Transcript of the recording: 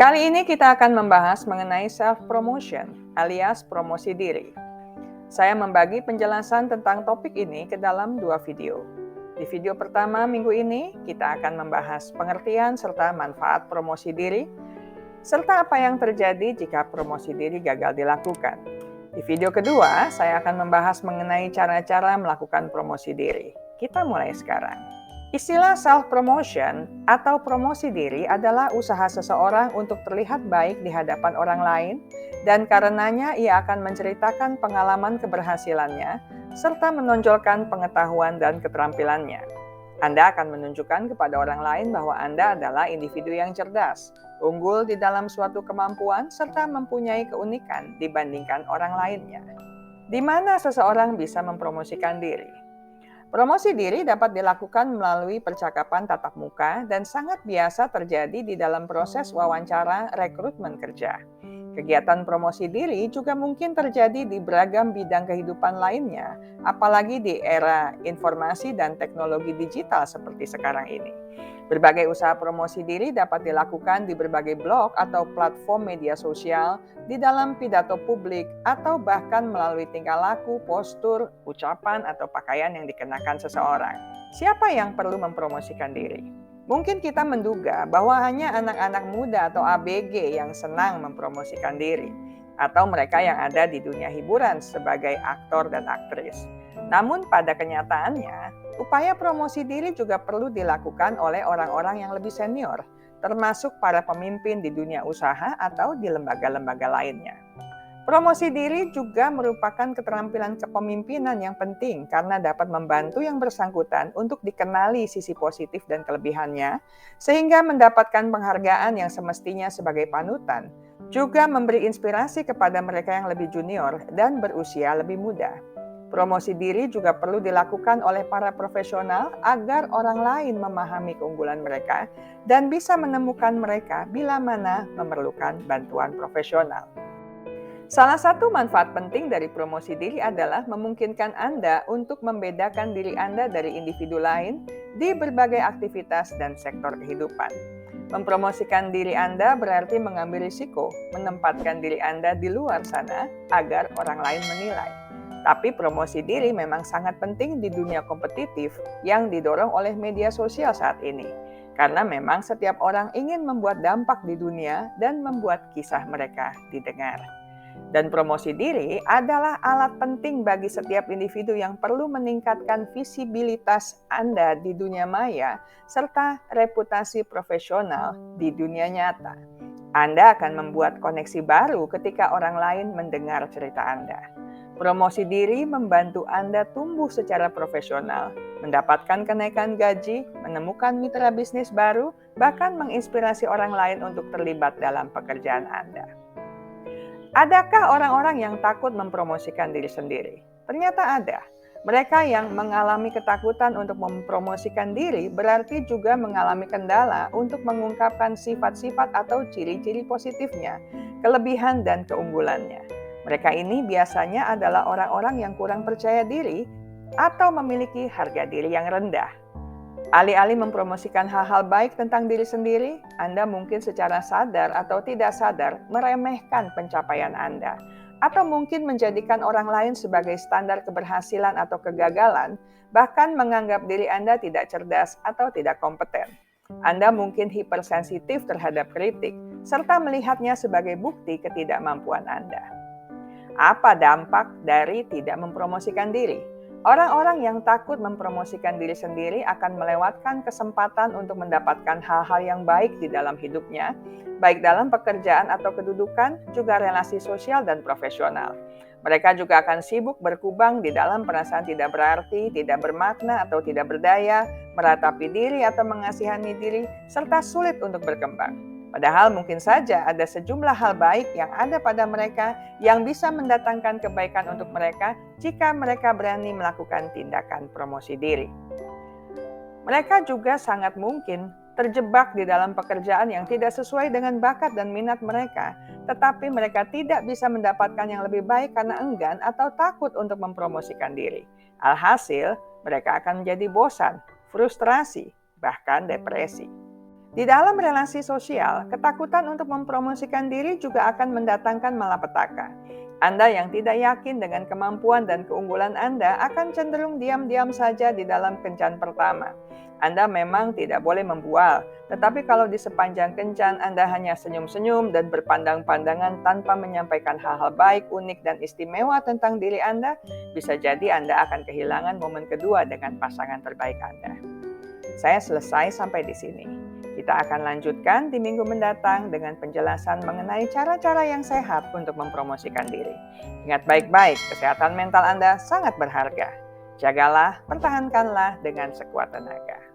Kali ini kita akan membahas mengenai self-promotion alias promosi diri. Saya membagi penjelasan tentang topik ini ke dalam 2 video. Di video pertama minggu ini, kita akan membahas pengertian serta manfaat promosi diri, serta apa yang terjadi jika promosi diri gagal dilakukan. Di video kedua, saya akan membahas mengenai cara-cara melakukan promosi diri. Kita mulai sekarang. Istilah self-promotion atau promosi diri adalah usaha seseorang untuk terlihat baik di hadapan orang lain dan karenanya ia akan menceritakan pengalaman keberhasilannya serta menonjolkan pengetahuan dan keterampilannya. Anda akan menunjukkan kepada orang lain bahwa Anda adalah individu yang cerdas, unggul di dalam suatu kemampuan serta mempunyai keunikan dibandingkan orang lainnya. Di mana seseorang bisa mempromosikan diri? Promosi diri dapat dilakukan melalui percakapan tatap muka dan sangat biasa terjadi di dalam proses wawancara rekrutmen kerja. Kegiatan promosi diri juga mungkin terjadi di beragam bidang kehidupan lainnya, apalagi di era informasi dan teknologi digital seperti sekarang ini. Berbagai usaha promosi diri dapat dilakukan di berbagai blog atau platform media sosial, di dalam pidato publik, atau bahkan melalui tingkah laku, postur, ucapan, atau pakaian yang dikenakan seseorang. Siapa yang perlu mempromosikan diri? Mungkin kita menduga bahwa hanya anak-anak muda atau ABG yang senang mempromosikan diri, atau mereka yang ada di dunia hiburan sebagai aktor dan aktris. Namun pada kenyataannya, upaya promosi diri juga perlu dilakukan oleh orang-orang yang lebih senior, termasuk para pemimpin di dunia usaha atau di lembaga-lembaga lainnya. Promosi diri juga merupakan keterampilan kepemimpinan yang penting karena dapat membantu yang bersangkutan untuk dikenali sisi positif dan kelebihannya, sehingga mendapatkan penghargaan yang semestinya sebagai panutan, juga memberi inspirasi kepada mereka yang lebih junior dan berusia lebih muda. Promosi diri juga perlu dilakukan oleh para profesional agar orang lain memahami keunggulan mereka dan bisa menemukan mereka bila mana memerlukan bantuan profesional. Salah satu manfaat penting dari promosi diri adalah memungkinkan Anda untuk membedakan diri Anda dari individu lain di berbagai aktivitas dan sektor kehidupan. Mempromosikan diri Anda berarti mengambil risiko, menempatkan diri Anda di luar sana agar orang lain menilai. Tapi promosi diri memang sangat penting di dunia kompetitif yang didorong oleh media sosial saat ini. Karena memang setiap orang ingin membuat dampak di dunia dan membuat kisah mereka didengar. Dan promosi diri adalah alat penting bagi setiap individu yang perlu meningkatkan visibilitas Anda di dunia maya serta reputasi profesional di dunia nyata. Anda akan membuat koneksi baru ketika orang lain mendengar cerita Anda. Promosi diri membantu Anda tumbuh secara profesional, mendapatkan kenaikan gaji, menemukan mitra bisnis baru, bahkan menginspirasi orang lain untuk terlibat dalam pekerjaan Anda. Adakah orang-orang yang takut mempromosikan diri sendiri? Ternyata ada. Mereka yang mengalami ketakutan untuk mempromosikan diri berarti juga mengalami kendala untuk mengungkapkan sifat-sifat atau ciri-ciri positifnya, kelebihan dan keunggulannya. Mereka ini biasanya adalah orang-orang yang kurang percaya diri atau memiliki harga diri yang rendah. Alih-alih mempromosikan hal-hal baik tentang diri sendiri, Anda mungkin secara sadar atau tidak sadar meremehkan pencapaian Anda, atau mungkin menjadikan orang lain sebagai standar keberhasilan atau kegagalan, bahkan menganggap diri Anda tidak cerdas atau tidak kompeten. Anda mungkin hipersensitif terhadap kritik, serta melihatnya sebagai bukti ketidakmampuan Anda. Apa dampak dari tidak mempromosikan diri? Orang-orang yang takut mempromosikan diri sendiri akan melewatkan kesempatan untuk mendapatkan hal-hal yang baik di dalam hidupnya, baik dalam pekerjaan atau kedudukan, juga relasi sosial dan profesional. Mereka juga akan sibuk berkubang di dalam perasaan tidak berarti, tidak bermakna atau tidak berdaya, meratapi diri atau mengasihani diri, serta sulit untuk berkembang. Padahal mungkin saja ada sejumlah hal baik yang ada pada mereka yang bisa mendatangkan kebaikan untuk mereka jika mereka berani melakukan tindakan promosi diri. Mereka juga sangat mungkin terjebak di dalam pekerjaan yang tidak sesuai dengan bakat dan minat mereka, tetapi mereka tidak bisa mendapatkan yang lebih baik karena enggan atau takut untuk mempromosikan diri. Alhasil, mereka akan menjadi bosan, frustrasi, bahkan depresi. Di dalam relasi sosial, ketakutan untuk mempromosikan diri juga akan mendatangkan malapetaka. Anda yang tidak yakin dengan kemampuan dan keunggulan Anda akan cenderung diam-diam saja di dalam kencan pertama. Anda memang tidak boleh membual, tetapi kalau di sepanjang kencan Anda hanya senyum-senyum dan berpandang-pandangan tanpa menyampaikan hal-hal baik, unik, dan istimewa tentang diri Anda, bisa jadi Anda akan kehilangan momen kedua dengan pasangan terbaik Anda. Saya selesai sampai di sini. Kita akan lanjutkan di minggu mendatang dengan penjelasan mengenai cara-cara yang sehat untuk mempromosikan diri. Ingat baik-baik, kesehatan mental Anda sangat berharga. Jagalah, pertahankanlah dengan sekuat tenaga.